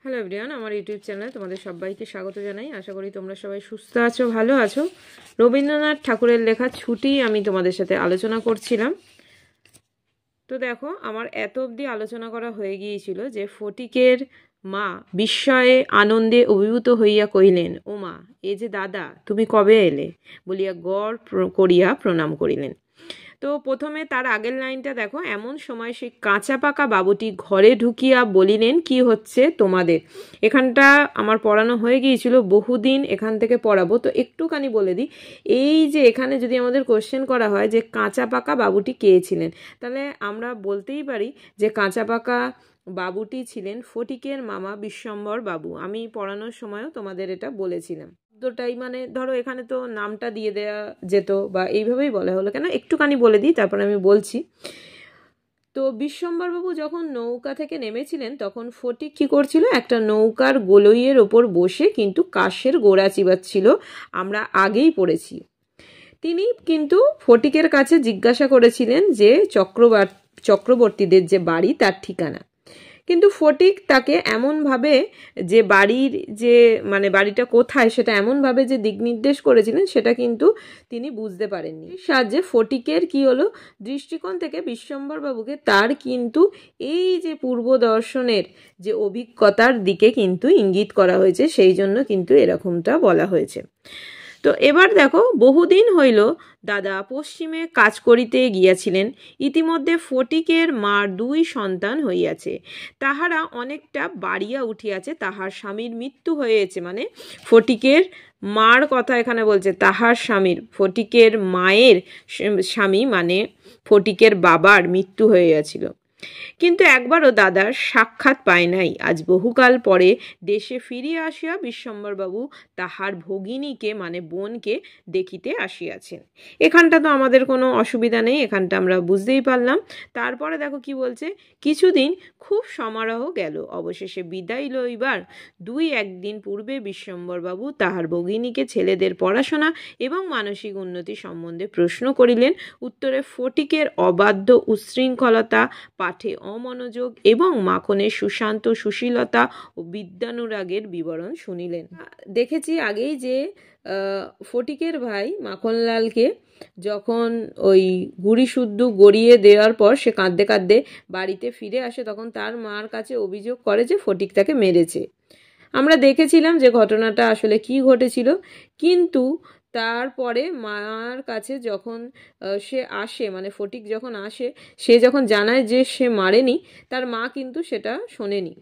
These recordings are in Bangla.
হ্যালো এভরিওয়ান, আমার ইউটিউব চ্যানেলে তোমাদের সবাইকে স্বাগত জানাই। আশা করি তোমরা সবাই সুস্থ আছো, ভালো আছো। রবীন্দ্রনাথ ঠাকুরের লেখা ছুটি আমি তোমাদের সাথে আলোচনা করছিলাম। তো দেখো, আমার এত অবধি আলোচনা করা হয়ে গিয়েছিল যে ফটিকের মা বিস্ময়ে আনন্দে অভিভূত হইয়া কহিলেন, ও মা, এ যে দাদা, তুমি কবে এলে? বলিয়া গড় করিয়া প্রণাম করিলেন। তো প্রথমে তার আগের লাইনটা দেখো, এমন সময় সেই কাঁচা পাকা বাবুটি ঘরে ঢুকিয়া বলিলেন, কি হচ্ছে তোমাদের? এখানটা আমার পড়ানো হয়ে গিয়েছিল, বহুদিন এখান থেকে পড়াবো, তো একটুখানি বলে দিই। এই যে এখানে যদি আমাদের কোশ্চেন করা হয় যে কাঁচা পাকা বাবুটি কে ছিলেন, তাহলে আমরা বলতেই পারি যে কাঁচা পাকা বাবুটি ছিলেন ফটিকের মামা বিশ্বম্বর বাবু। আমি পড়ানোর সময়ও তোমাদের এটা বলেছিলাম। শব্দটাই মানে ধরো এখানে তো নামটা দিয়ে দেওয়া যেত বা এইভাবেই বলা হলো, কেন একটুখানি বলে দিই, তারপর আমি বলছি। তো বিশ্বম্বরবাবু যখন নৌকা থেকে নেমেছিলেন তখন ফটিক কী করছিল, একটা নৌকার গোলইয়ের ওপর বসে কিন্তু কাশের গোড়া চিবাচ্ছিল, আমরা আগেই পড়েছি। তিনি কিন্তু ফটিকের কাছে জিজ্ঞাসা করেছিলেন যে চক্রবর্তীদের যে বাড়ি তার ঠিকানা, কিন্তু ফটিক তাকে এমনভাবে যে বাড়ির যে মানে বাড়িটা কোথায় সেটা এমনভাবে যে দিক নির্দেশ করেছিলেন সেটা কিন্তু তিনি বুঝতে পারেননি। সাহায্যে ফটিকের কি হলো, দৃষ্টিকোণ থেকে বিশ্বম্বরবাবুকে তার কিন্তু এই যে পূর্ব দর্শনের যে অভিজ্ঞতার দিকে কিন্তু ইঙ্গিত করা হয়েছে, সেই জন্য কিন্তু এরকমটা বলা হয়েছে। তো এবার দেখো, বহুদিন হইল দাদা পশ্চিমে কাজ করিতে গিয়াছিলেন। ইতিমধ্যে ফটিকের মার 2 সন্তান হইয়াছে, তাহারা অনেকটা বাড়িয়া উঠিয়াছে। তাহার স্বামীর মৃত্যু হয়েছে, মানে ফটিকের মার কথা এখানে বলছে, তাহার স্বামীর, ফটিকের মায়ের স্বামী মানে ফটিকের বাবার মৃত্যু হইয়াছিল, কিন্তু একবারও দাদার সাক্ষাৎ পায় নাই। আজ বহুকাল পরে দেশে ফিরিয়া আসিয়া বিশ্বম্বরবাবু তাহার ভগিনীকে মানে বোনকে দেখিতে আসিয়াছেন। এখানটা তো আমাদের কোনো অসুবিধা নেই, এখানটা আমরা বুঝতেই পারলাম। তারপরে দেখো কি বলছে, কিছুদিন খুব সমারোহ গেল, অবশেষে বিদায় লইবার 2-1 দিন পূর্বে বিশ্বম্বরবাবু তাহার ভগিনীকে ছেলেদের পড়াশোনা এবং মানসিক উন্নতি সম্বন্ধে প্রশ্ন করিলেন। উত্তরে ফটিকের অবাধ্য উচ্ছৃঙ্খলতা, পাঠে অমনোযোগ এবং মাখনের সুশান্ত সুশীলতা ও বিদ্যানুরাগের বিবরণ শুনিলেন। দেখেছি আগেই যে ফটিকের ভাই মাখনলালকে যখন ওই গুড়ি শুদ্ধ গড়িয়ে দেওয়ার পর সে কাঁদতে কাঁদতে বাড়িতে ফিরে আসে, তখন তার মার কাছে অভিযোগ করে যে ফটিক তাকে মেরেছে। আমরা দেখেছিলাম যে ঘটনাটা আসলে কি ঘটেছিল, কিন্তু তারপরে মার কাছে যখন সে আসে, মানে ফটিক যখন আসে, সে যখন জানায় যে সে মারেনি, তার মা কিন্তু সেটা শোনেনি।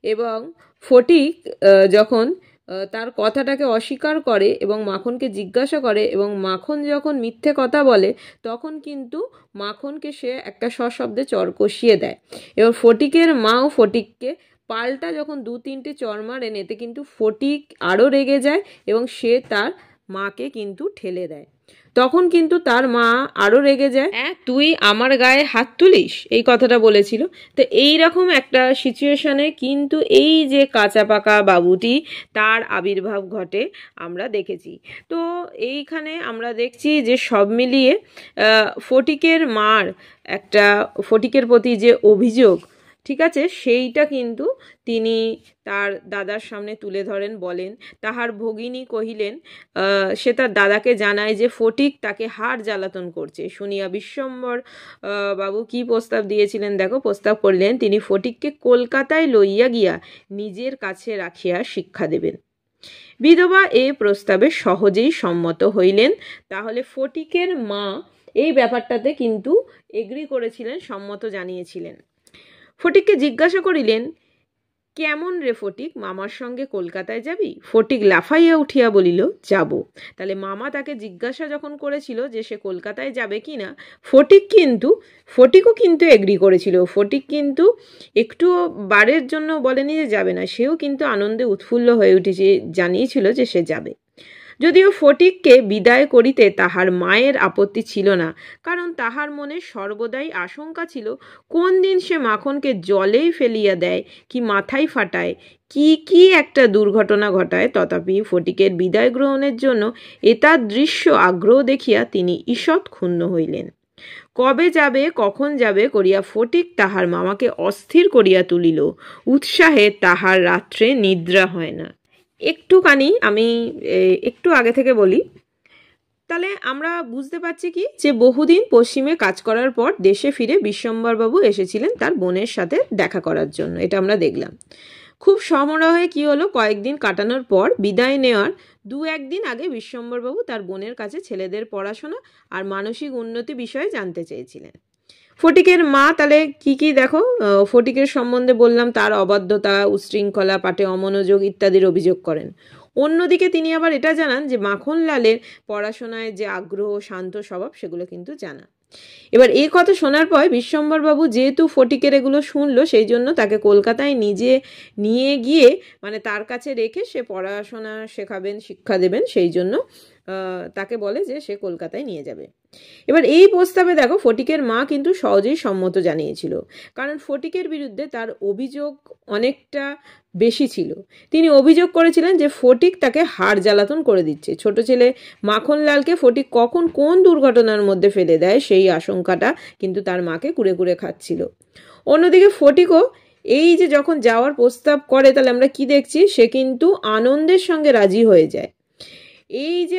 এবং ফটিক যখন তার কথাটাকে অস্বীকার করে এবং মাখনকে জিজ্ঞাসা করে এবং মাখন যখন মিথ্যে কথা বলে, তখন কিন্তু মাখনকে সে একটা সশব্দে চর কষিয়ে দেয়। এবং ফটিকের মাও ফটিককে পাল্টা যখন 2-3টে চর মারেন, এতে কিন্তু ফটিক আরও রেগে যায় এবং সে তার মাকে কিন্তু ঠেলে দেয়। তখন কিন্তু তার মা আরও রেগে যায়, তুই আমার গায়ে হাত তুলিস, এই কথাটা বলেছিল। তো এইরকম একটা সিচুয়েশনে কিন্তু এই যে কাঁচা পাকা বাবুটি তার আবির্ভাব ঘটে আমরা দেখেছি। তো এইখানে আমরা দেখছি যে সব মিলিয়ে ফটিকের মার একটা ফটিকের প্রতি যে অভিযোগ, ঠিক আছে, সেইটা কিন্তু তিনি তার দাদার সামনে তুলে ধরেন, বলেন। তাহার ভগিনী কহিলেন, সে তার দাদাকে জানায় যে ফটিক তাকে হাড় জ্বালাতন করছে। শুনিয়া বিশ্বম্বর বাবু কি প্রস্তাব দিয়েছিলেন দেখো, প্রস্তাব করলেন তিনি ফটিককে কলকাতায় লইয়া গিয়া নিজের কাছে রাখিয়া শিক্ষা দেবেন। বিধবা এই প্রস্তাবে সহজেই সম্মত হইলেন। তাহলে ফটিকের মা এই ব্যাপারটাতে কিন্তু এগ্রি করেছিলেন, সম্মত জানিয়েছিলেন। ফটিককে জিজ্ঞাসা করিলেন, কেমন রে ফটিক, মামার সঙ্গে কলকাতায় যাবি? ফটিক লাফাইয়া উঠিয়া বলিল, যাব। তাহলে মামা তাকে জিজ্ঞাসা যখন করেছিল যে সে কলকাতায় যাবে কি না, ফটিকও কিন্তু এগ্রি করেছিল। ফটিক কিন্তু একটুও বারের জন্য বলেনি যে যাবে না, সেও কিন্তু আনন্দে উৎফুল্ল হয়ে উঠেছে, জানিয়েছিল যে সে যাবে। যদিও ফটিককে বিদায় করিতে তাহার মায়ের আপত্তি ছিল না, কারণ তাহার মনে সর্বদাই আশঙ্কা ছিল কোন দিন সে মাখনকে জলেই ফেলিয়া দেয় কি মাথায় ফাটায়, কি একটা দুর্ঘটনা ঘটায়। তথাপি ফটিকের বিদায় গ্রহণের জন্য এতাদৃশ্য আগ্রহ দেখিয়া তিনি ঈষৎ ক্ষুণ্ণ হইলেন। কবে যাবে কখন যাবে করিয়া ফটিক তাহার মামাকে অস্থির করিয়া তুলিল। উৎসাহে তাহার রাত্রে নিদ্রা হয় না। একটুখানি আমি একটু আগে থেকে বলি, তাহলে আমরা বুঝতে পারছি কি যে বহুদিন পশ্চিমে কাজ করার পর দেশে ফিরে বিশ্বম্বরবাবু এসেছিলেন তার বোনের সাথে দেখা করার জন্য, এটা আমরা দেখলাম। খুব সমারোহে কি হলো, কয়েকদিন কাটানোর পর বিদায় নেওয়ার 2-1 দিন আগে বিশ্বম্বরবাবু তার বোনের কাছে ছেলেদের পড়াশোনা আর মানসিক উন্নতি বিষয়ে জানতে চেয়েছিলেন। ফটিকের মা তাহলে কি দেখো, ফটিকের সম্বন্ধে বললাম তার অবাধ্যতা, উচ্ছৃঙ্খলা, পাঠে অমনোযোগ ইত্যাদির অভিযোগ করেন। অন্যদিকে তিনি আবার এটা জানান যে মাখনলালের পড়াশোনায় যে আগ্রহ, শান্ত স্বভাব সেগুলো কিন্তু জানা। এবার এই কথা শোনার পর বিশ্বম্বরবাবু যেহেতু ফটিকের এগুলো শুনলো, সেই জন্য তাকে কলকাতায় নিজে নিয়ে গিয়ে মানে তার কাছে রেখে সে পড়াশোনা শেখাবেন, শিক্ষা দেবেন, সেই জন্য তাকে বলে যে সে কলকাতায় নিয়ে যাবে। এবার এই প্রস্তাবে দেখো ফটিকের মা কিন্তু সহজেই সম্মত জানিয়েছিল, কারণ ফটিকের বিরুদ্ধে তার অভিযোগ অনেকটা বেশি ছিল। তিনি অভিযোগ করেছিলেন যে ফটিক তাকে হাড় জ্বালাতন করে দিচ্ছে। ছোট ছেলে মাখনলালকে ফটিক কখন কোন দুর্ঘটনার মধ্যে ফেলে দেয় সেই আশঙ্কাটা কিন্তু তার মাকে কুরে কুরে খাচ্ছিল। অন্যদিকে ফটিকও এই যে যখন যাওয়ার প্রস্তাব করে, তাহলে আমরা কি দেখছি, সে কিন্তু আনন্দের সঙ্গে রাজি হয়ে যায়। এই যে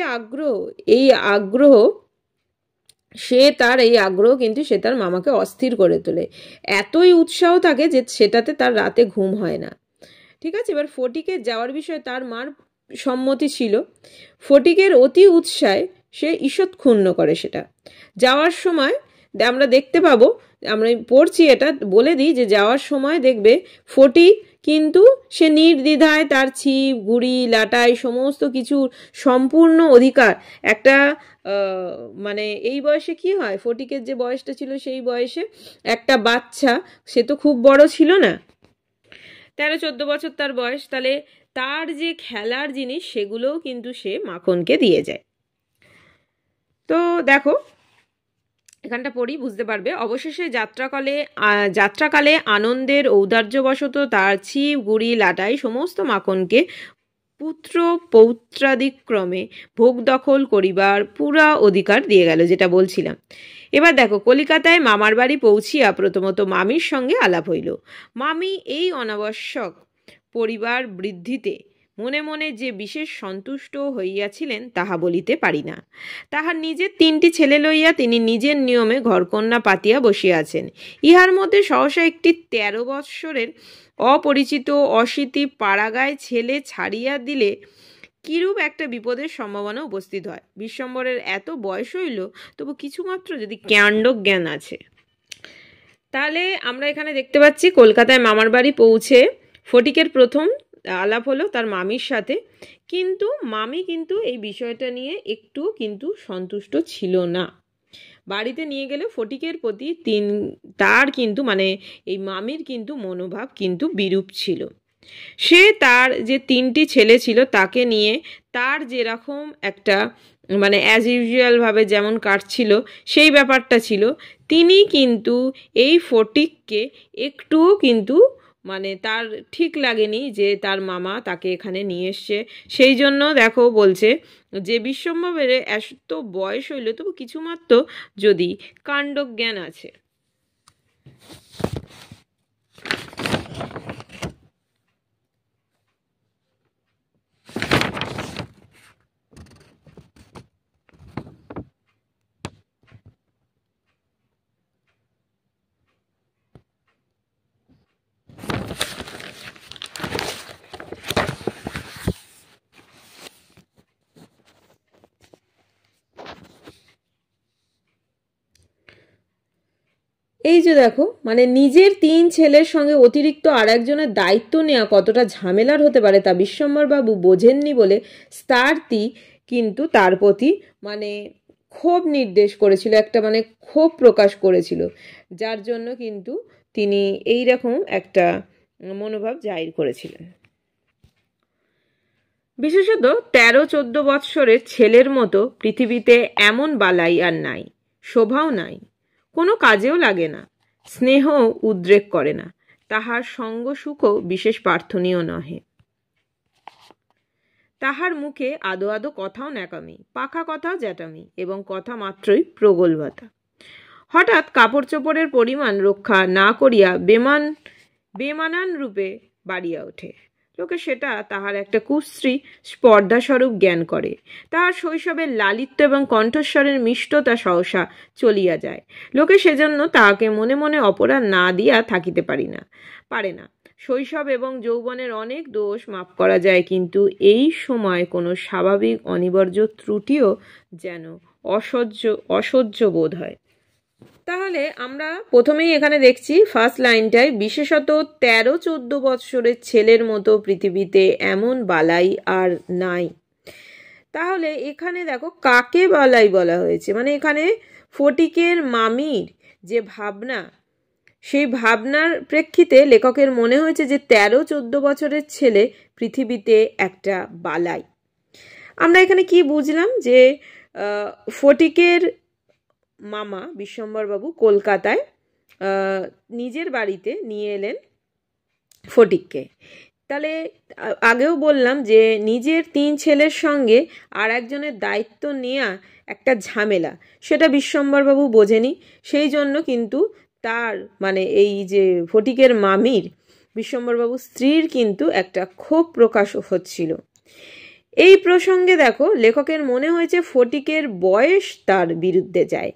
আগ্রহ সে কিন্তু সে তার মামাকে অস্থির করে তোলে। এতই উৎসাহ থাকে যে সেটাতে তার রাতে ঘুম হয় না। ঠিক আছে, এবার ফটিকের যাওয়ার বিষয়ে তার মার সম্মতি ছিল। ফটিকের অতি উৎসাহে সে ঈষৎ ক্ষুণ্ণ করে সেটা। যাওয়ার সময় আমরা দেখতে পাবো, আমরা পড়ছি, এটা বলে দিই যে যাওয়ার সময় দেখবে ফটিক কিন্তু সে নির্দ্বিধায় তার ছিপ, গুড়ি, লাটাই সমস্ত কিছুর সম্পূর্ণ অধিকার একটা মানে এই বয়সে কি হয়, ফটিকের যে বয়সটা ছিল সেই বয়সে একটা বাচ্চা, সে তো খুব বড় ছিল না, 13-14 বছর তার বয়স, তাহলে তার যে খেলার জিনিস সেগুলোও কিন্তু সে মাখনকে দিয়ে যায়। তো দেখো এখানটা পড়ি বুঝতে পারবে। অবশেষে যাত্রাকালে আনন্দের ঔদার্যবশত তার ছিপ, গুড়ি, লাটাই সমস্ত মাখনকে পুত্র পৌত্রাদিক্রমে ভোগ দখল করিবার পুরা অধিকার দিয়ে গেল, যেটা বলছিলাম। এবার দেখো কলিকাতায় মামার বাড়ি পৌঁছিয়া প্রথমত মামির সঙ্গে আলাপ হইল। মামি এই অনাবশ্যক পরিবার বৃদ্ধিতে মনে মনে যে বিশেষ সন্তুষ্ট হইয়াছিলেন তাহা বলিতে পারি না। তাহার নিজের 3টি ছেলে লইয়া তিনি নিজের নিয়মে ঘরকন্যা পাতিয়া বসিয়াছেন। ইহার মধ্যে সহসা একটি 13 বৎসরের অপরিচিত অশীতি পাড়াগায় ছেলে ছাড়িয়া দিলে কিরূপ একটা বিপদের সম্ভাবনা উপস্থিত হয়। বিশ্বম্বরের এত বয়স হইল, তবু কিছুমাত্র যদি কাণ্ডজ্ঞান আছে। তাহলে আমরা এখানে দেখতে পাচ্ছি কলকাতায় মামার বাড়ি পৌঁছে ফটিকের প্রথম আলাপ হলো তার মামির সাথে, কিন্তু মামি কিন্তু এই বিষয়টা নিয়ে একটু কিন্তু সন্তুষ্ট ছিল না। বাড়িতে নিয়ে গেলে ফটিকের প্রতি তার কিন্তু মানে এই মামির কিন্তু মনোভাব কিন্তু বিরূপ ছিল। সে তার যে 3টি ছেলে ছিল তাকে নিয়ে তার যেরকম একটা মানে অ্যাজ ইউজুয়ালভাবে যেমন কাটছিল সেই ব্যাপারটা ছিল, তিনি কিন্তু এই ফটিককে একটুও কিন্তু মানে তার ঠিক লাগেনি যে তার মামা তাকে এখানে নিয়ে এসছে। সেই জন্য দেখো বলছে যে বিশ্বম্বরের এত বয়স হইল তবু কিছুমাত্র যদি কাণ্ডজ্ঞান আছে। এই যে দেখো মানে নিজের 3 ছেলের সঙ্গে অতিরিক্ত আর একজনের দায়িত্ব নেওয়া কতটা ঝামেলার হতে পারে তা বিশ্বম্বরবাবু বোঝেননি বলে স্ত্রী কিন্তু তার প্রতি মানে ক্ষোভ নির্দেশ করেছিল, একটা মানে ক্ষোভ প্রকাশ করেছিল, যার জন্য কিন্তু তিনি এই রকম একটা মনোভাব জাহির করেছিলেন। বিশেষত 13-14 বৎসরের ছেলের মতো পৃথিবীতে এমন বালাই আর নাই, শোভাও নাই, কোনো কাজেও লাগে না, স্নেহ উদ্রেক করে না, তাহার সঙ্গ সুখও বিশেষ প্রার্থনীয় নহে। তাহার মুখে আদো আদো কথাও ন্যাকামি, পাখা কথাও জ্যাটামি এবং কথা মাত্রই প্রগল্ভতা। হঠাৎ কাপড় চোপড়ের পরিমাণ রক্ষা না করিয়া বেমানান রূপে বাড়িয়া ওঠে। লোকে সেটা তাহার একটা কুশ্রী স্পর্ধাস্বরূপ জ্ঞান করে। তাহার শৈশবের লালিত্য এবং কণ্ঠস্বরের মিষ্টতা সহসা চলিয়া যায়। লোকে সেজন্য তাহাকে মনে মনে অপরাধ না দিয়া থাকিতে পারে না। শৈশব এবং যৌবনের অনেক দোষ মাপ করা যায়, কিন্তু এই সময় কোনো স্বাভাবিক অনিবার্য ত্রুটিও যেন অসহ্য বোধ হয়। তাহলে আমরা প্রথমেই এখানে দেখছি ফার্স্ট লাইনটায়, বিশেষত 13-14 বৎসরের ছেলের মতো পৃথিবীতে এমন বালাই আর নাই। তাহলে এখানে দেখো কাকে বালাই বলা হয়েছে, মানে এখানে ফটিকের মামির যে ভাবনা, সেই ভাবনার প্রেক্ষিতে লেখকের মনে হয়েছে যে 13-14 বছরের ছেলে পৃথিবীতে একটা বালাই। আমরা এখানে কি বুঝলাম, যে ফটিকের মামা বিশ্বম্বরবাবু কলকাতায় নিজের বাড়িতে নিয়ে এলেন ফটিককে। তাহলে আগেও বললাম যে নিজের 3 ছেলের সঙ্গে আর একজনের দায়িত্ব নেওয়া একটা ঝামেলা, সেটা বিশ্বম্বরবাবু বোঝেনি। সেই জন্য কিন্তু তার মানে এই যে ফটিকের মামির বিশ্বম্বরবাবুর স্ত্রীর কিন্তু একটা ক্ষোভ প্রকাশ হচ্ছিল। এই প্রসঙ্গে দেখো লেখকের মনে হয়েছে ফটিকের বয়স তার বিরুদ্ধে যায়।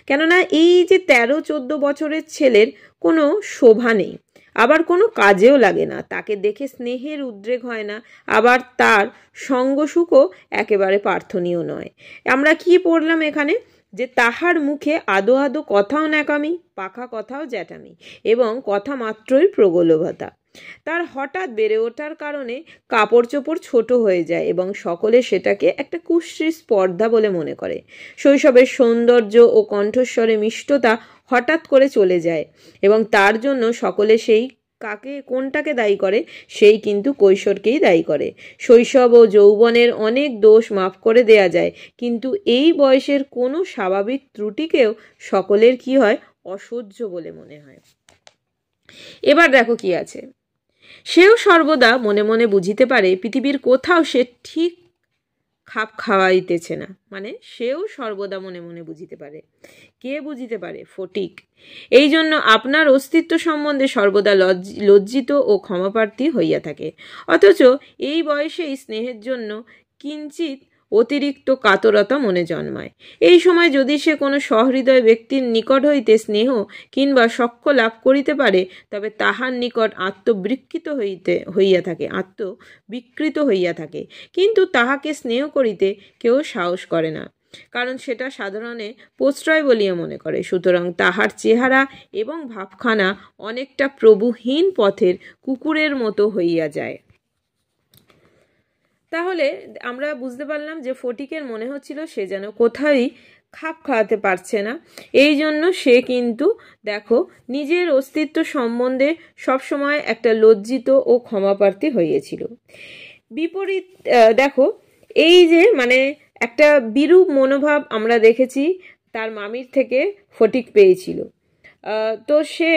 কেননা এই যে 13-14 বছরের ছেলের কোনো শোভা নেই, আবার কোনো কাজেও লাগে না, তাকে দেখে স্নেহের উদ্রেক হয় না, আবার তার সঙ্গসুখও একেবারে প্রার্থনীয় নয়। আমরা কি পড়লাম এখানে, যে তাহার মুখে আদো আদো কথাও ন্যাকামি, পাখা কথাও জ্যাঠামি, এবং কথা মাত্রই প্রগল্ভতা। তার হঠাৎ বেড়ে ওঠার কারণে কাপড় চোপড় ছোট হয়ে যায় এবং সকলে সেটাকে একটা কুশ্রী স্পর্ধা বলে মনে করে। শৈশবের সৌন্দর্য ও কণ্ঠস্বরে মিষ্টতা হঠাৎ করে চলে যায় এবং তার জন্য সকলে সেই কোনটাকে দায়ী করে, সেই কিন্তু কৈশোরকেই দায়ী করে। শৈশব ও যৌবনের অনেক দোষ মাফ করে দেয়া যায়, কিন্তু এই বয়সের কোনো স্বাভাবিক ত্রুটিকেও সকলের কি হয়, অসহ্য বলে মনে হয়। এবার দেখো কি আছে, সেও সর্বদা মনে মনে বুঝিতে পারে পৃথিবীর কোথাও সে ঠিক খাপ খাওয়াইতেছে না। মানে সেও সর্বদা মনে মনে বুঝিতে পারে। কে বুঝিতে পারে? ফটিক। এই জন্য আপনার অস্তিত্ব সম্বন্ধে সর্বদা লজ্জিত ও ক্ষমাপ্রার্থী হইয়া থাকে। অথচ এই বয়সেই স্নেহের জন্য কিঞ্চিত অতিরিক্ত কাতরতা মনে জন্মায়। এই সময় যদি সে কোনো সহৃদয় ব্যক্তির নিকট হইতে স্নেহ কিংবা সখ্য লাভ করিতে পারে, তবে তাহার নিকট আত্মবিকৃত হইয়া থাকে, কিন্তু তাহাকে স্নেহ করিতে কেউ সাহস করে না, কারণ সেটা সাধারণে প্রশ্রয় বলিয়া মনে করে। সুতরাং তাহার চেহারা এবং ভাবখানা অনেকটা প্রভুহীন পথের কুকুরের মতো হইয়া যায়। তাহলে আমরা বুঝতে পারলাম যে ফটিকের মনে হচ্ছিল সে যেন কোথায়ই খাপ খাওয়াতে পারছে না। এই জন্য সে কিন্তু দেখো নিজের অস্তিত্ব সম্বন্ধে সবসময় একটা লজ্জিত ও ক্ষমাপ্রার্থী হইয়াছিল। বিপরীত দেখো এই যে মানে একটা বিরূপ মনোভাব আমরা দেখেছি তার মামির থেকে ফটিক পেয়েছিল। তো সে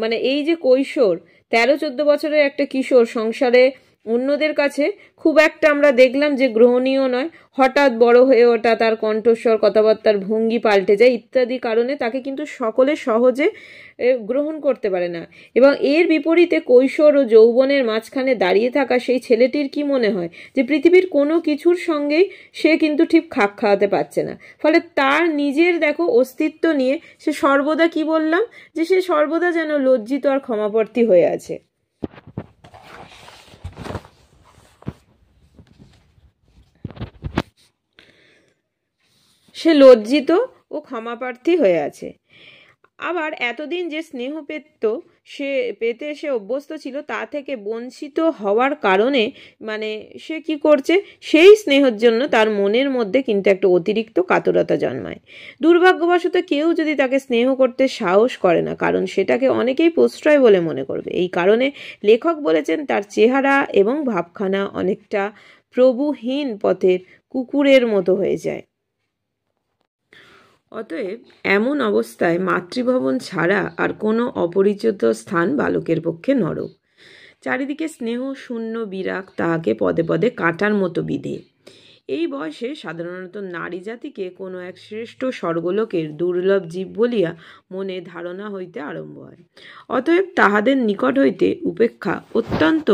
মানে এই যে কৈশোর 13-14 বছরের একটা কিশোর সংসারে অন্যদের কাছে খুব একটা আমরা দেখলাম যে গ্রহণীয় নয়। হঠাৎ বড় হয়ে ওঠা, তার কণ্ঠস্বর, কথাবার্তার ভঙ্গি পাল্টে যায় ইত্যাদি কারণে তাকে কিন্তু সকলে সহজে গ্রহণ করতে পারে না। এবং এর বিপরীতে কৈশোর ও যৌবনের মাঝখানে দাঁড়িয়ে থাকা সেই ছেলেটির কি মনে হয় যে পৃথিবীর কোনো কিছুর সঙ্গেই সে কিন্তু ঠিক খাপ খাওয়াতে পারছে না। ফলে তার নিজের দেখো অস্তিত্ব নিয়ে সে সর্বদা কি বললাম, যে সে সর্বদা যেন লজ্জিত আর ক্ষমাপ্রার্থী হয়ে আছে। সে লজ্জিত ও ক্ষমাপ্রার্থী হয়ে আছে। আবার এতদিন যে স্নেহ পেতে সে অভ্যস্ত ছিল, তা থেকে বঞ্চিত হওয়ার কারণে মানে সে কি করছে, সেই স্নেহের জন্য তার মনের মধ্যে কিন্তু একটা অতিরিক্ত কাতরতা জন্মায়। দুর্ভাগ্যবশত কেউ যদি তাকে স্নেহ করতে সাহস করে না, কারণ সেটাকে অনেকেই প্রশ্রয় বলে মনে করবে। এই কারণে লেখক বলেছেন তার চেহারা এবং ভাবখানা অনেকটা প্রভুহীন পথের কুকুরের মতো হয়ে যায়। অতএব এমন অবস্থায় মাতৃভবন ছাড়া আর কোনো অপরিচিত স্থান বালকের পক্ষে নরক। চারিদিকে স্নেহ শূন্য বিরাগ তাহাকে পদে পদে কাঁটার মতো বিধে। এই বয়সে সাধারণত নারী জাতিকে কোনো এক শ্রেষ্ঠ স্বর্গলোকের দুর্লভ জীব বলিয়া মনে ধারণা হইতে আরম্ভ হয়। অতএব তাহাদের নিকট হইতে উপেক্ষা অত্যন্ত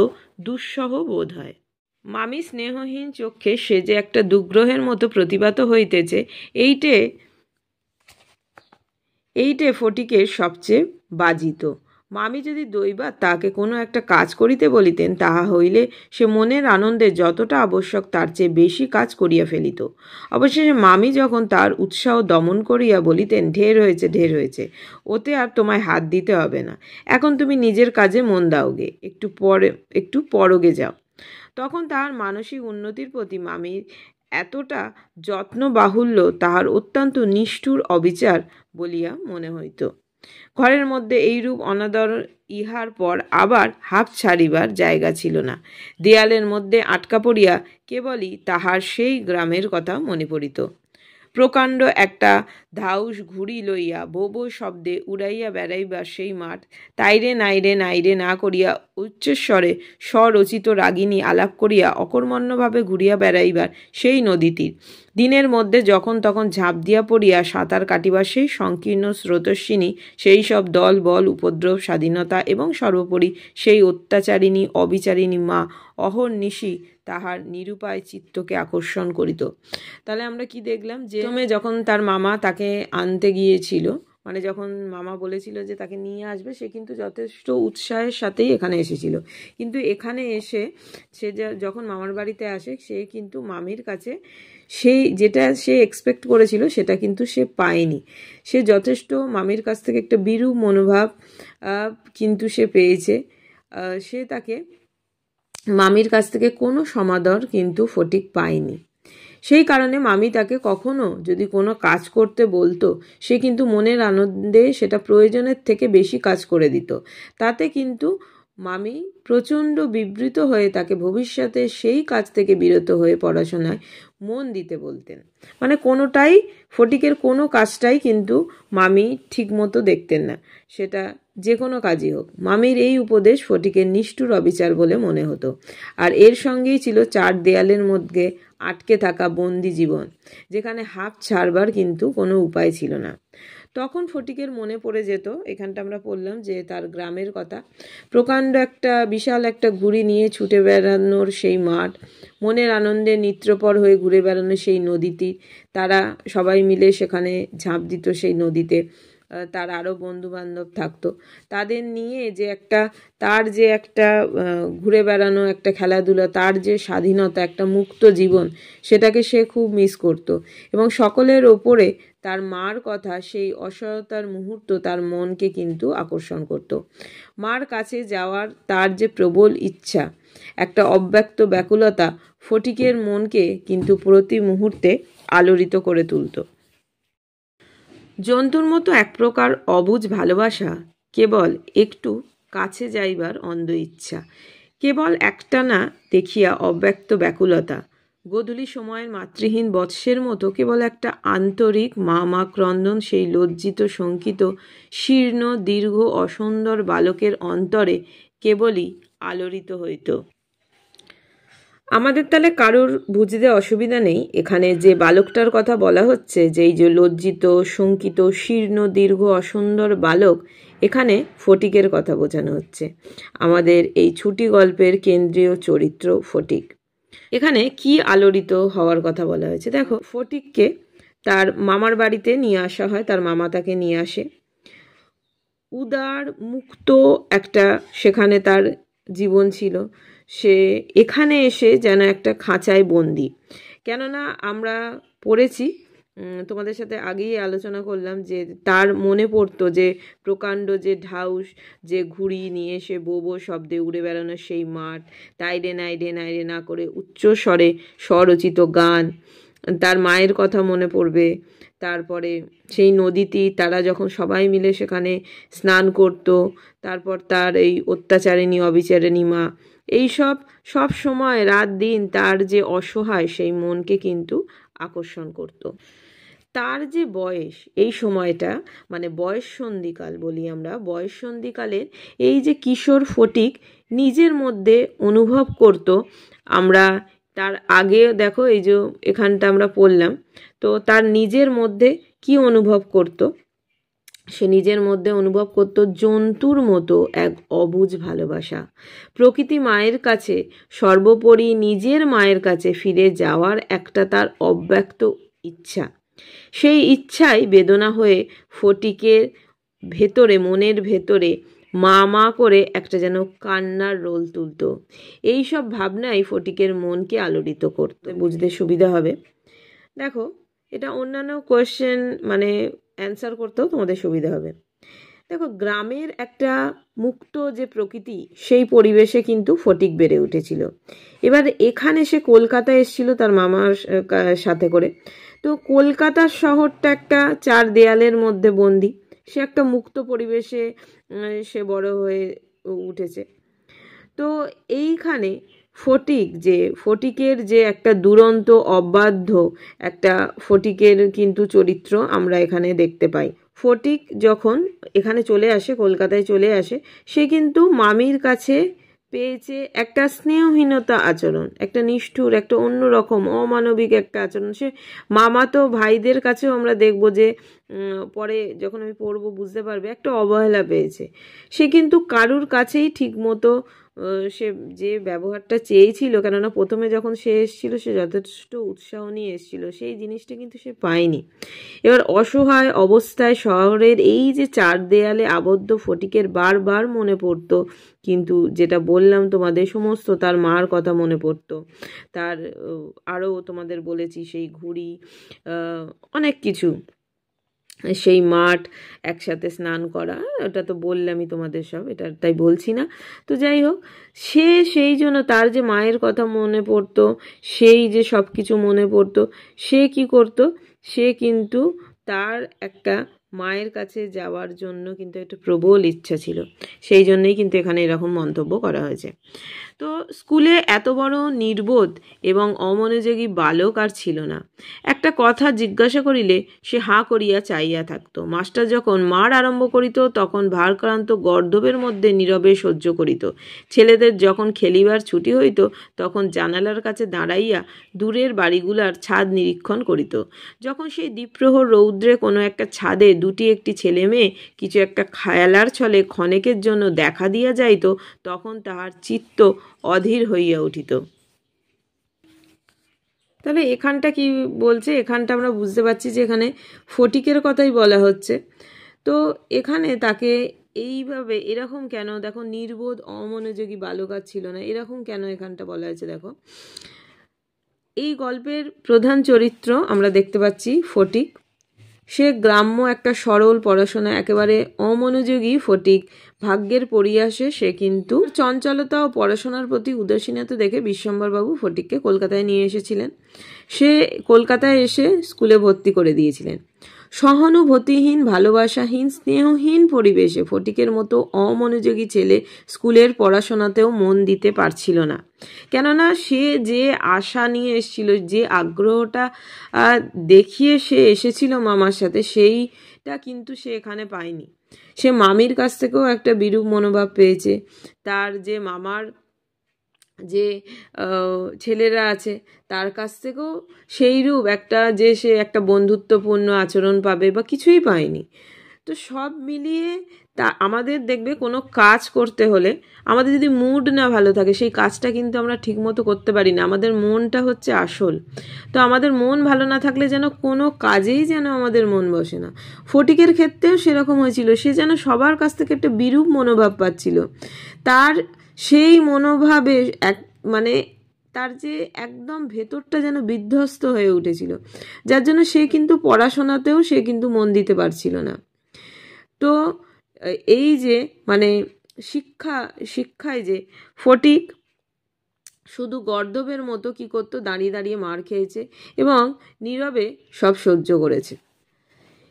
দুঃসহ বোধ হয়। মামি স্নেহহীন চক্ষে সে যে একটা দুগ্রহের মতো প্রতিভাত হইতেছে, এইটে ফটিকের সবচেয়ে বাজিত। মামি যদি দৈবাৎ তাকে কোনো একটা কাজ করিতে বলিতেন, তাহা হইলে সে মনের আনন্দে যতটা আবশ্যক তার চেয়ে বেশি কাজ করিয়া ফেলিত। অবশেষে মামি যখন তার উৎসাহ দমন করিয়া বলিতেন, ঢের হয়েছে, ওতে আর তোমায় হাত দিতে হবে না, এখন তুমি নিজের কাজে মন দাওগে, একটু পরগে যাও, তখন তাহার মানসিক উন্নতির প্রতি মামির এতটা যত্ন বাহুল্য তাহার অত্যন্ত নিষ্ঠুর অবিচার বলিয়া মনে হইত। ঘরের মধ্যে এইরূপ অনাদর ইহার পর আবার হাঁপ ছাড়িবার জায়গা ছিল না। দেয়ালের মধ্যে আটকা পড়িয়া কেবলই তাহার সেই গ্রামের কথা মনে পড়িত। প্রকাণ্ড একটা ধাউস ঘুড়ি লইয়া বো বো শব্দে উড়াইয়া বেড়াইবার সেই মাঠ, তাইরে নাইরে না করিয়া উচ্চস্বরে স্বরচিত রাগিনী আলাপ করিয়া অকর্মণ্যভাবে ঘুরিয়া বেড়াইবার সেই নদী তীর, দিনের মধ্যে যখন তখন ঝাঁপ দিয়া পড়িয়া সাঁতার কাটিবার সেই সংকীর্ণ স্রোতস্বিনী, সেই সব দল বল উপদ্রব স্বাধীনতা এবং সর্বোপরি সেই অত্যাচারিণী অবিচারিণী মা অহর্নিশি তাহার নিরুপায় চিত্তকে আকর্ষণ করিত। তাহলে আমরা কি দেখলাম, যে যখন তার মামা তাকে আনতে গিয়েছিল, মানে যখন মামা বলেছিল যে তাকে নিয়ে আসবে, সে কিন্তু যথেষ্ট উৎসাহের সাথেই এখানে এসেছিল। কিন্তু এখানে এসে সে যখন মামার বাড়িতে আসে, সে কিন্তু মামির কাছে যেটা সে এক্সপেক্ট করেছিল সেটা কিন্তু সে পায়নি। সে যথেষ্ট মামির কাছ থেকে একটা বিরূপ মনোভাব কিন্তু সে পেয়েছে। সে তাকে মামির কাছ থেকে কোনো সমাদর কিন্তু ফটিক পায়নি। সেই কারণে মামি তাকে কখনো যদি কোনো কাজ করতে বলতো, সে কিন্তু মনের আনন্দে সেটা প্রয়োজনের থেকে বেশি কাজ করে দিত। তাতে কিন্তু মামি প্রচণ্ড বিবৃত হয়ে তাকে ভবিষ্যতে সেই কাজ থেকে বিরত হয়ে পড়াশোনায় মন দিতে বলতেন। মানে ফটিকের কোনো কাজটাই কিন্তু মামি ঠিক মতো দেখতেন না, সেটা যে কোনো কাজই হোক। মামির এই উপদেশ ফটিকের নিষ্ঠুর অবিচার বলে মনে হতো। আর এর সঙ্গেই ছিল চার দেয়ালের মধ্যে আটকে থাকা বন্দি জীবন, যেখানে হাঁপ ছাড়বার কিন্তু কোনো উপায় ছিল না। তখন ফটিকের মনে পড়ে যেত, এখানটা আমরা পড়লাম যে তার গ্রামের কথা, প্রকাণ্ড বিশাল একটা ঘুড়ি নিয়ে ছুটে বেড়ানোর সেই মাঠ, মনের আনন্দে নিত্রপর হয়ে ঘুরে বেড়ানো সেই নদীটি, তারা সবাই মিলে সেখানে ঝাঁপ দিত সেই নদীতে, তার আরও বন্ধুবান্ধব থাকতো, তাদের নিয়ে তার যে একটা ঘুরে বেড়ানো একটা খেলাধুলা, তার যে স্বাধীনতা, একটা মুক্ত জীবন, সেটাকে সে খুব মিস করত। এবং সকলের ওপরে তার মার কথা, সেই অসহায়তার মুহূর্ত তার মনকে কিন্তু আকর্ষণ করত। মার কাছে যাওয়ার তার যে প্রবল ইচ্ছা, একটা অব্যক্ত ব্যাকুলতা ফটিকের মনকে কিন্তু প্রতি মুহূর্তে আলোড়িত করে তুলত। জন্তুর মতো এক প্রকার অবুঝ ভালোবাসা, কেবল একটু কাছে যাইবার অন্ধ ইচ্ছা, কেবল একটানা দেখিয়া অব্যক্ত ব্যাকুলতা, গোধূলি সময়ের মাতৃহীন বৎসের মতো কেবল একটা আন্তরিক মা ক্রন্দন সেই লজ্জিত শঙ্কিত শীর্ণ দীর্ঘ অসুন্দর বালকের অন্তরে কেবলই আলোড়িত হইত। আমাদের তাহলে কারোর বুঝতে অসুবিধা নেই, এখানে যে বালকটার কথা বলা হচ্ছে, যে এই যে লজ্জিত শঙ্কিত শীর্ণ দীর্ঘ অসুন্দর বালক, এখানে ফটিকের কথা বোঝানো হচ্ছে। আমাদের এই ছুটি গল্পের কেন্দ্রীয় চরিত্র ফটিক। এখানে কি আলোড়িত হওয়ার কথা বলা হয়েছে দেখো। ফটিককে তার মামার বাড়িতে নিয়ে আসা হয়, তার মামা তাকে নিয়ে আসে। উদার মুক্ত সেখানে তার জীবন ছিল, সে এখানে এসে যেন একটা খাঁচায় বন্দি। কেননা আমরা পড়েছি, তোমাদের সাথে আগেই আলোচনা করলাম যে তার মনে পড়তো যে প্রকাণ্ড যে ঢাউস, যে ঘুড়ি নিয়ে সে বো বো শব্দে উড়ে বেড়ানো সেই মাঠ, তাইরে নাইরে না করে উচ্চ স্বরে স্বরচিত গান, তার মায়ের কথা মনে পড়বে। তারপরে সেই নদীটি তারা যখন সবাই মিলে সেখানে স্নান করত, তারপর তার এই অত্যাচারিণী অবিচারিণী মা, সব সময় রাত দিন তার যে অসহায় সেই মনকে কিন্তু আকর্ষণ করত। তার যে বয়স, এই সময়টা মানে বয়স সন্ধিকাল বলি আমরা, বয়স সন্ধিকালের এই যে কিশোর ফটিক নিজের মধ্যে অনুভব করত, আমরা তার আগে দেখো এই যে এখানটা আমরা পড়লাম, তো তার নিজের মধ্যে কি অনুভব করত, সে নিজের মধ্যে অনুভব করত জন্তুর মতো এক অবুঝ ভালোবাসা। প্রকৃতি মায়ের কাছে, সর্বোপরি নিজের মায়ের কাছে ফিরে যাওয়ার একটা তার অব্যক্ত ইচ্ছা। সেই ইচ্ছাই বেদনা হয়ে ফটিকের ভেতরে, মনের ভেতরে মা মা করে একটা যেন কান্নার রোল তুলত। এই সব ভাবনাই ফটিকের মনকে আলোড়িত করতে, বুঝতে সুবিধা হবে। দেখো, এটা অন্যান্য কোয়েশ্চেন মানে অ্যান্সার করতেও তোমাদের সুবিধা হবে। দেখো, গ্রামের একটা মুক্ত যে প্রকৃতি, সেই পরিবেশে কিন্তু ফটিক বেড়ে উঠেছিল। এবার এখানে সে কলকাতায় এসেছিল তার মামার সাথে করে। তো কলকাতা শহরটা একটা চার দেয়ালের মধ্যে বন্দি, সে একটা মুক্ত পরিবেশে সে বড় হয়ে উঠেছে। তো এইখানে ফটিকের যে একটা দুরন্ত অবাধ্য একটা ফটিকের কিন্তু চরিত্র আমরা এখানে দেখতে পাই। ফটিক যখন এখানে চলে আসে, কলকাতায় চলে আসে, সে কিন্তু মামির কাছে পেয়েছে একটা স্নেহহীনতা আচরণ, একটা নিষ্ঠুর, একটা অন্যরকম অমানবিক একটা আচরণ। সে মামাতো ভাইদের কাছেও আমরা দেখব যে পরে যখন আমি পড়বো বুঝতে পারবে একটা অবহেলা পেয়েছে। সে কিন্তু কারুর কাছেই ঠিক মতো সে যে ব্যবহারটা চেয়েছিল, কেননা প্রথমে যখন সে এসেছিল সে যথেষ্ট উৎসাহ নিয়ে এসেছিল, সেই জিনিসটা কিন্তু সে পায়নি। এবার অসহায় অবস্থায় শহরের এই যে চার দেয়ালে আবদ্ধ ফটিকের বারবার মনে পড়তো, কিন্তু যেটা বললাম তোমাদের, সমস্ত তার মার কথা মনে পড়তো, তার আরও তোমাদের বলেছি সেই ঘুড়ি, অনেক কিছু, সেই মাঠ, একসাথে স্নান করা, ওটা তো বললামই তোমাদের সব, এটা তাই বলছি না। তো যাই হোক, সে সেই জন্য তার যে মায়ের কথা মনে পড়তো, সেই যে সব কিছু মনে পড়তো, সে কি করতো, সে কিন্তু তার একটা মায়ের কাছে যাওয়ার জন্য কিন্তু একটা প্রবল ইচ্ছা ছিল। সেই জন্যই কিন্তু এখানে এরকম মন্তব্য করা হয়েছে। তো স্কুলে এত বড় নির্বোধ এবং অমনোযোগী বালক আর ছিল না। একটা কথা জিজ্ঞাসা করিলে সে হাঁ করিয়া চাইয়া থাকত। মাস্টার যখন মার আরম্ভ করিত তখন ভারক্রান্ত গর্দবের মধ্যে নীরবে সহ্য করিত। ছেলেদের যখন খেলিবার ছুটি হইত তখন জানালার কাছে দাঁড়াইয়া দূরের বাড়িগুলার ছাদ নিরীক্ষণ করিত। যখন সেই দ্বীপ্রহর রৌদ্রে কোনো একটা ছাদে দুটি একটি ছেলে মেয়ে কিছু একটা খেলার ছলে ক্ষণেকের জন্য দেখা দিয়া যাইত, তখন তাহার চিত্ত অধীর হইয়া উঠিত। তাহলে এখানটা কি বলছে, এখানটা আমরা বুঝতে পারছি যে এখানে ফটিকের কথাই বলা হচ্ছে। তো এখানে তাকে এইভাবে এরকম কেন, দেখো, নির্বোধ অমনোযোগী বালক আর ছিল না, এরকম কেন এখানটা বলা হয়েছে। দেখো, এই গল্পের প্রধান চরিত্র আমরা দেখতে পাচ্ছি ফটিক। সে গ্রাম্য একটা সরল পড়াশোনা একেবারে অমনোযোগী ফটিক। ভাগ্যের পরিহাসে সে কিন্তু চঞ্চলতা ও পড়াশোনার প্রতি উদাসীনতা দেখে বিশ্বম্বরবাবু ফটিককে কলকাতায় নিয়ে এসেছিলেন। সে কলকাতায় এসে স্কুলে ভর্তি করে দিয়েছিলেন। সহানুভূতিহীন, ভালোবাসাহীন, স্নেহহীন পরিবেশে ফটিকের মতো অমনোযোগী ছেলে স্কুলের পড়াশোনাতেও মন দিতে পারছিল না। কেননা সে যে আশা নিয়ে এসেছিল, যে আগ্রহটা দেখিয়ে সে এসেছিল মামার সাথে, সেইটা কিন্তু সে এখানে পায়নি। সে মামির কাছ থেকেও একটা বিরূপ মনোভাব পেয়েছে। তার যে মামার যে ছেলেরা আছে তার কাছ থেকেও সেইরূপ একটা, যে সে একটা বন্ধুত্বপূর্ণ আচরণ পাবে বা কিছুই পায়নি। তো সব মিলিয়ে তা আমাদের দেখবে কোনো কাজ করতে হলে আমাদের যদি মুড না ভালো থাকে সেই কাজটা কিন্তু আমরা ঠিকমতো করতে পারি না। আমাদের মনটা হচ্ছে আসল। তো আমাদের মন ভালো না থাকলে যেন কোনো কাজেই যেন আমাদের মন বসে না। ফটিকের ক্ষেত্রেও সেরকম হয়েছিল। সে যেন সবার কাছ থেকে একটা বিরূপ মনোভাব পাচ্ছিল। তার সেই মনোভাবে মানে তার যে একদম ভেতরটা যেন বিধ্বস্ত হয়ে উঠেছিল, যার জন্য সে কিন্তু পড়াশোনাতেও সে কিন্তু মন দিতে পারছিল না। তো এই যে মানে শিক্ষায় যে ফটিক শুধু গর্দভের মতো কি করতো, দাঁড়িয়ে দাঁড়িয়ে মার খেয়েছে এবং নীরবে সব সহ্য করেছে।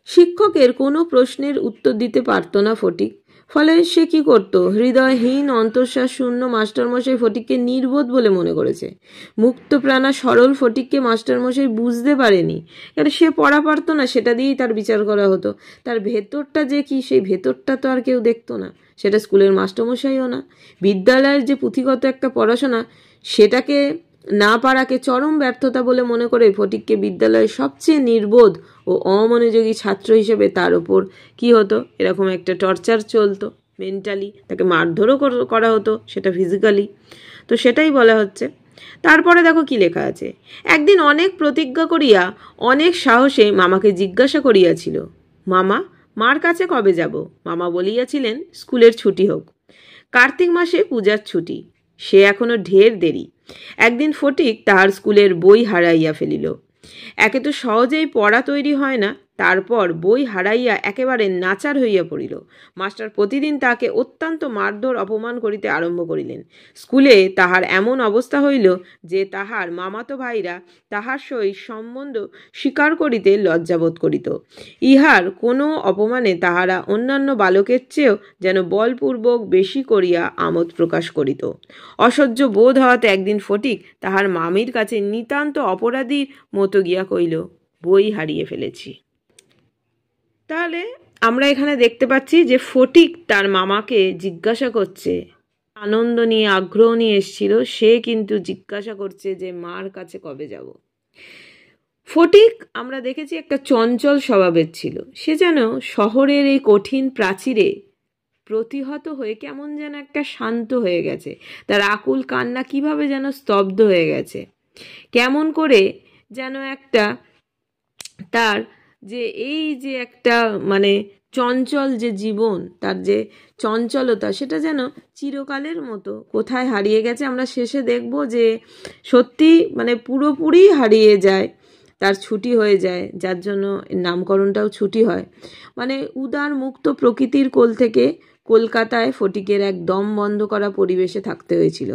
শিক্ষকের কোনো প্রশ্নের উত্তর দিতে পারত না ফটিক। ফলে সে কি করত, হৃদয়হীন অন্তঃশ্বাস শূন্য মাস্টারমশাই ফটিককে নির্বোধ বলে মনে করেছে। মুক্তপ্রাণা সরল ফটিককে মাস্টারমশাই বুঝতে পারেনি, কারণ সে পড়া পারতো না, সেটা দিয়েই তার বিচার করা হতো। তার ভেতরটা যে কি, সেই ভেতরটা তো আর কেউ দেখতো না, সেটা স্কুলের মাস্টারমশাইও না। বিদ্যালয়ের যে পুঁথিগত একটা পড়াশোনা, সেটাকে না পারাকে চরম ব্যর্থতা বলে মনে করে ফটিককে বিদ্যালয়ের সবচেয়ে নির্বোধ ও অমনোযোগী ছাত্র হিসেবে তার উপর কি হতো, এরকম একটা টর্চার চলতো মেন্টালি, তাকে মারধরও করা হতো, সেটা ফিজিক্যালি। তো সেটাই বলা হচ্ছে। তারপরে দেখো কি লেখা আছে, একদিন অনেক প্রতিজ্ঞা করিয়া অনেক সাহসে মামাকে জিজ্ঞাসা করিয়াছিল, মামা, মার কাছে কবে যাব? মামা বলিয়াছিলেন, স্কুলের ছুটি হোক। কার্তিক মাসে পূজার ছুটি, সে এখনো ঢের দেরি। একদিন ফটিক তাহার স্কুলের বই হারাইয়া ফেলিল। একে তো সহজেই পড়া তৈরি হয় না, তারপর বই হারাইয়া একেবারে নাচার হইয়া পড়িল। মাস্টার প্রতিদিন তাকে অত্যন্ত মারধর অপমান করিতে আরম্ভ করিলেন। স্কুলে তাহার এমন অবস্থা হইল যে তাহার মামাতো ভাইরা তাহার সহিত সম্বন্ধ স্বীকার করিতে লজ্জাবোধ করিত। ইহার কোনো অপমানে তাহারা অন্যান্য বালকের চেয়েও যেন বলপূর্বক বেশি করিয়া আমোদ প্রকাশ করিত। অসহ্য বোধ হওয়াতে একদিন ফটিক তাহার মামির কাছে নিতান্ত অপরাধীর মতো গিয়া কইল, বই হারিয়ে ফেলেছি। তাহলে আমরা এখানে দেখতে পাচ্ছি যে ফটিক তার মামাকে জিজ্ঞাসা করছে, আনন্দ নিয়ে আগ্রহ নিয়ে এসেছিল, সে কিন্তু জিজ্ঞাসা করছে যে মার কাছে কবে যাব। ফটিক আমরা দেখেছি একটা চঞ্চল স্বভাবের ছিল, সে যেন শহরের এই কঠিন প্রাচীরে প্রতিহত হয়ে কেমন যেন একটা শান্ত হয়ে গেছে। তার আকুল কান্না কিভাবে যেন স্তব্ধ হয়ে গেছে, কেমন করে যেন একটা তার যে এই যে একটা মানে চঞ্চল যে জীবন, তার যে চঞ্চলতা, সেটা যেন চিরকালের মতো কোথায় হারিয়ে গেছে। আমরা শেষে দেখব যে সত্যি মানে পুরোপুরি হারিয়ে যায়, তার ছুটি হয়ে যায়, যার জন্য নামকরণটাও ছুটি হয়। মানে উদার মুক্ত প্রকৃতির কোল থেকে কলকাতায় ফটিকের এক দম বন্ধ করা পরিবেশে থাকতে হয়েছিল।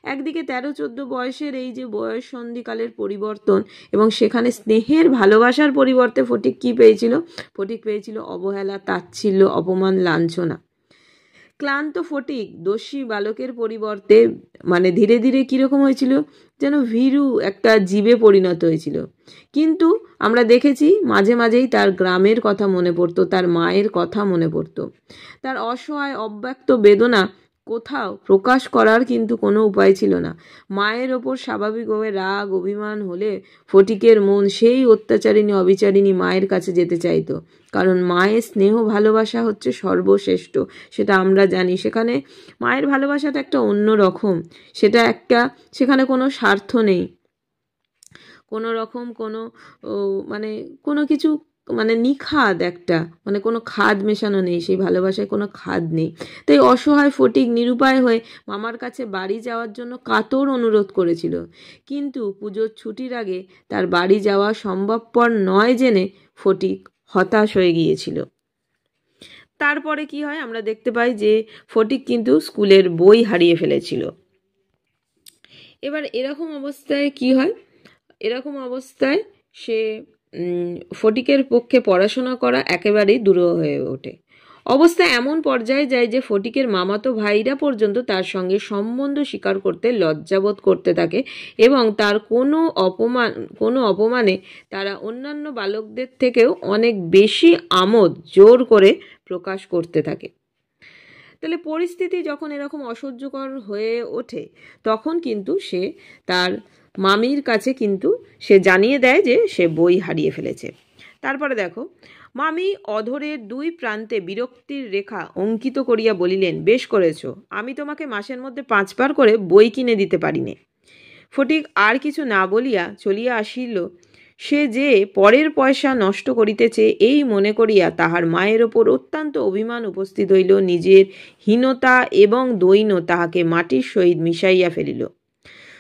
একদিকে 13-14 বয়সের এই যে বয়স সন্ধিকালের পরিবর্তন, এবং সেখানে স্নেহের ভালোবাসার পরিবর্তে ফটিক কি পেয়েছিল? ফটিক পেয়েছিল অবহেলা, তাচ্ছিল্য, অপমান, লাঞ্ছনা। ক্লান্ত ফটিক দোষী বালকের পরিবর্তে মানে ধীরে ধীরে কীরকম হয়েছিল, যেন ভীরু একটা জীবে পরিণত হয়েছিল। কিন্তু আমরা দেখেছি মাঝে মাঝেই তার গ্রামের কথা মনে পড়তো, তার মায়ের কথা মনে পড়তো। তার অসহায় অব্যক্ত বেদনা কোথাও প্রকাশ করার কিন্তু কোনো উপায় ছিল না। মায়ের ওপর স্বাভাবিকভাবে রাগ অভিমান হলে ফটিকের মন সেই অত্যাচারিণী অবিচারিণী মায়ের কাছে যেতে চাইতো, কারণ মায়ের স্নেহ ভালোবাসা হচ্ছে সর্বশ্রেষ্ঠ, সেটা আমরা জানি। সেখানে মায়ের ভালোবাসাটা একটা অন্য রকম, সেটা একটা, সেখানে কোনো স্বার্থ নেই, কোনো রকম কোনো মানে কোনো কিছু মানে নিখাদ একটা, মানে কোনো খাদ মেশানো নেই, সেই ভালোবাসায় কোনো খাদ নেই। তাই অসহায় ফটিক নিরুপায় হয়ে মামার কাছে বাড়ি যাওয়ার জন্য কাতর অনুরোধ করেছিল, কিন্তু পুজোর ছুটির আগে তার বাড়ি যাওয়া সম্ভবপর নয় জেনে ফটিক হতাশ হয়ে গিয়েছিল। তারপরে কি হয়, আমরা দেখতে পাই যে ফটিক কিন্তু স্কুলের বই হারিয়ে ফেলেছিল। এবার এরকম অবস্থায় কি হয়, এরকম অবস্থায় সে ফটিকের পক্ষে পড়াশোনা করা একেবারেই দুরূহ হয়ে ওঠে। অবস্থা এমন পর্যায়ে যায় যে ফটিকের মামাতো ভাইরা পর্যন্ত তার সঙ্গে সম্বন্ধ স্বীকার করতে লজ্জাবোধ করতে থাকে, এবং তার কোনো অপমানে তারা অন্যান্য বালকদের থেকেও অনেক বেশি আমোদ জোর করে প্রকাশ করতে থাকে। তাহলে পরিস্থিতি যখন এরকম অসহ্যকর হয়ে ওঠে, তখন কিন্তু সে তার মামির কাছে কিন্তু সে জানিয়ে দেয় যে সে বই হারিয়ে ফেলেছে। তারপরে দেখো, মামি অধরের 2 প্রান্তে বিরক্তির রেখা অঙ্কিত করিয়া বলিলেন, বেশ করেছ, আমি তোমাকে মাসের মধ্যে 5 বার করে বই কিনে দিতে পারিনে। ফটিক আর কিছু না বলিয়া চলিয়া আসিল। সে যে পরের পয়সা নষ্ট করিতেছে এই মনে করিয়া তাহার মায়ের ওপর অত্যন্ত অভিমান উপস্থিত হইল। নিজের হীনতা এবং দৈন্য তাহাকে মাটির সহিত মিশাইয়া ফেলিল।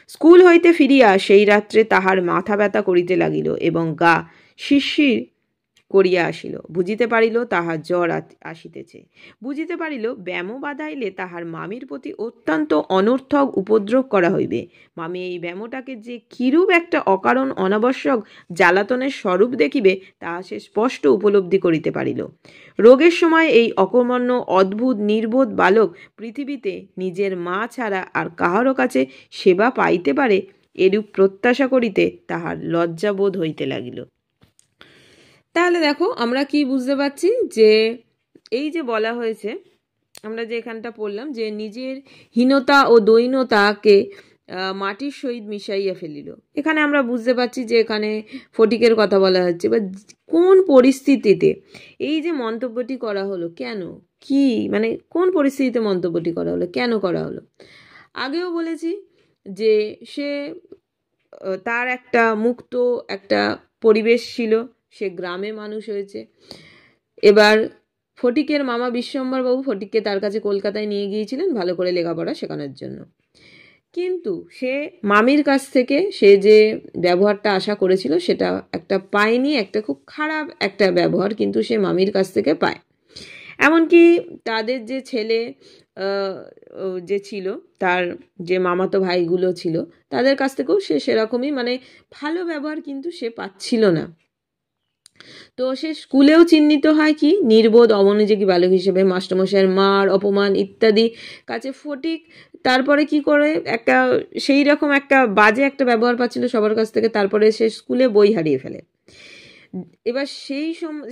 স্কুল হইতে ফিরিয়া সেই রাত্রে তাহার মাথা ব্যথা করিতে লাগিল এবং গা শিরশির করিয়া আসিল। বুঝিতে পারিল তাহার জ্বর আসিতেছে, বুঝিতে পারিল ব্যামো বাঁধাইলে তাহার মামির প্রতি অত্যন্ত অনর্থক উপদ্রব করা হইবে। মামি এই ব্যামোটাকে যে কিরূপ একটা অকারণ অনাবশ্যক জ্বালাতনের স্বরূপ দেখিবে তাহা সে স্পষ্ট উপলব্ধি করিতে পারিল। রোগের সময় এই অকর্মণ্য অদ্ভুত নির্বোধ বালক পৃথিবীতে নিজের মা ছাড়া আর কাহারও কাছে সেবা পাইতে পারে এরূপ প্রত্যাশা করিতে তাহার লজ্জাবোধ হইতে লাগিল। তাহলে দেখো আমরা কি বুঝতে পারছি, যে এই যে বলা হয়েছে, আমরা যে এখানটা পড়লাম যে নিজের হীনতা ও দৈন্যতাকে মাটির সহিত মিশাইয়া ফেলিল। এখানে আমরা বুঝতে পারছি যে এখানে ফটিকের কথা বলা হচ্ছে, বা কোন পরিস্থিতিতে এই যে মন্তব্যটি করা হলো, কেন, কি, মানে কোন পরিস্থিতিতে মন্তব্যটি করা হলো, কেন করা হলো। আগেও বলেছি যে সে তার একটা মুক্ত একটা পরিবেশ ছিল, সে গ্রামে মানুষ হয়েছে। এবার ফটিকের মামা বিশ্বম্বরবাবু ফটিককে তার কাছে কলকাতায় নিয়ে গিয়েছিলেন ভালো করে লেখাপড়া শেখানোর জন্য, কিন্তু সে মামির কাছ থেকে সে যে ব্যবহারটা আশা করেছিল সেটা একটা পায়নি, একটা খুব খারাপ একটা ব্যবহার কিন্তু সে মামির কাছ থেকে পায়। এমনকি তাদের যে ছেলে যে ছিল, তার যে মামাতো ভাইগুলো ছিল, তাদের কাছ থেকেও সে সেরকমই মানে ভালো ব্যবহার কিন্তু সে পাচ্ছিল না। তো সে স্কুলেও চিহ্নিত হয় কি নির্বোধ অমনোযোগী বালক হিসেবে, মাস্টারমশাইয়ের মার অপমান ইত্যাদি কাছে ফটিক তারপরে কি করে একটা সেই রকম একটা বাজে একটা ব্যবহার পাচ্ছিল সবার কাছ থেকে, তারপরে সে স্কুলে বই হারিয়ে ফেলে। এবার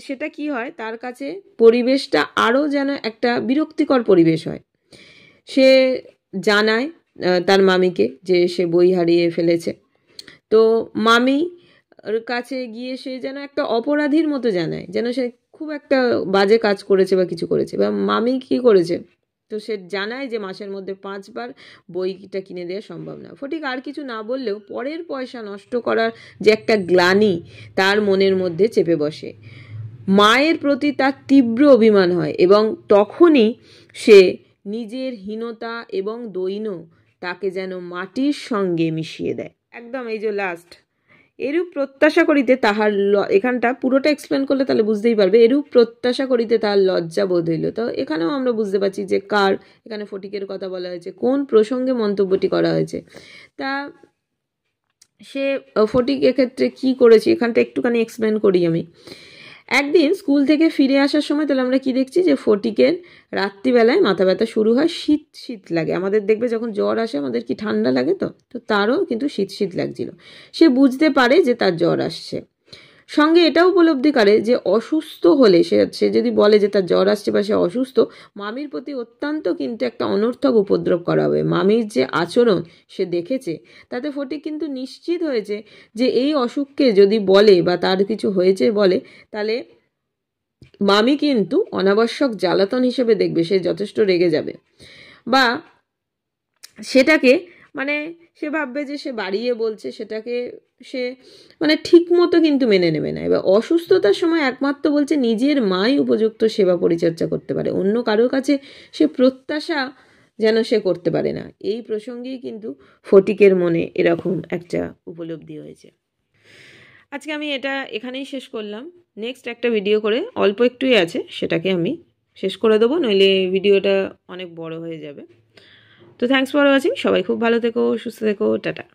সেটা কি হয়, তার কাছে পরিবেশটা আরও যেন একটা বিরক্তিকর পরিবেশ হয়। সে জানায় তার মামিকে যে সে বই হারিয়ে ফেলেছে। তো মামি কাছে গিয়ে সে যেন একটা অপরাধীর মতো জানায়, যেন সে খুব একটা বাজে কাজ করেছে বা কিছু করেছে। বা মামি কি করেছে, তো সে জানায় যে মাসের মধ্যে 5 বার বইটা কিনে দেওয়া সম্ভব না। ফটিক আর কিছু না বললেও পরের পয়সা নষ্ট করার যে একটা গ্লানি তার মনের মধ্যে চেপে বসে। মায়ের প্রতি তার তীব্র অভিমান হয় এবং তখনই সে নিজের হীনতা এবং দৈন্য তাকে যেন মাটির সঙ্গে মিশিয়ে দেয়। একদম এই যে লাস্ট, এরূপ প্রত্যাশা করিতে তাহার এখানটা পুরোটা এক্সপ্লেন করলে তাহলে বুঝতেই পারবে। এরূপ প্রত্যাশা করিতে তাহার লজ্জা বোধ হইল। তো এখানেও আমরা বুঝতে পারছি যে কার এখানে ফটিকের কথা বলা হয়েছে, কোন প্রসঙ্গে মন্তব্যটি করা হয়েছে। তা সে ফটিক এক্ষেত্রে কি করেছে এখানটা একটুখানি এক্সপ্লেন করি আমি। একদিন স্কুল থেকে ফিরে আসার সময় তাহলে আমরা কি দেখছি যে ফটিকের রাত্রিবেলায় মাথা ব্যথা শুরু হয়, শীত শীত লাগে। আমাদের দেখবে যখন জ্বর আসে আমাদের কি ঠান্ডা লাগে, তো তারও কিন্তু শীত শীত লাগছিল। সে বুঝতে পারে যে তার জ্বর আসছে, সঙ্গে এটাও উপলব্ধি করে যে অসুস্থ হলে সে যদি বলে যে তার জ্বর আসছে বা সে অসুস্থ, মামির প্রতি অত্যন্ত কিন্তু একটা অনর্থক উপদ্রব করা হবে। মামির যে আচরণ সে দেখেছে তাতে ফটিক কিন্তু নিশ্চিত হয়েছে যে এই অসুখকে যদি বলে বা তার কিছু হয়েছে বলে, তাহলে মামি কিন্তু অনাবশ্যক জ্বালাতন হিসেবে দেখবে, সে যথেষ্ট রেগে যাবে, বা সেটাকে মানে সে ভাববে যে সে বাড়িয়ে বলছে, সেটাকে সে মানে ঠিক মতো কিন্তু মেনে নেবে না। এবার অসুস্থতার সময় একমাত্র বলছে নিজের মাই উপযুক্ত সেবা পরিচর্যা করতে পারে, অন্য কারোর কাছে সে প্রত্যাশা যেন সে করতে পারে না। এই প্রসঙ্গেই কিন্তু ফটিকের মনে এরকম একটা উপলব্ধি হয়েছে। আজকে আমি এটা এখানেই শেষ করলাম। নেক্সট একটা ভিডিও করে অল্প একটুই আছে সেটাকে আমি শেষ করে দেবো, নইলে ভিডিওটা অনেক বড় হয়ে যাবে। তো থ্যাঙ্কস ফর ওয়াচিং। সবাই খুব ভালো থেকো, সুস্থ থেকো, টাটা।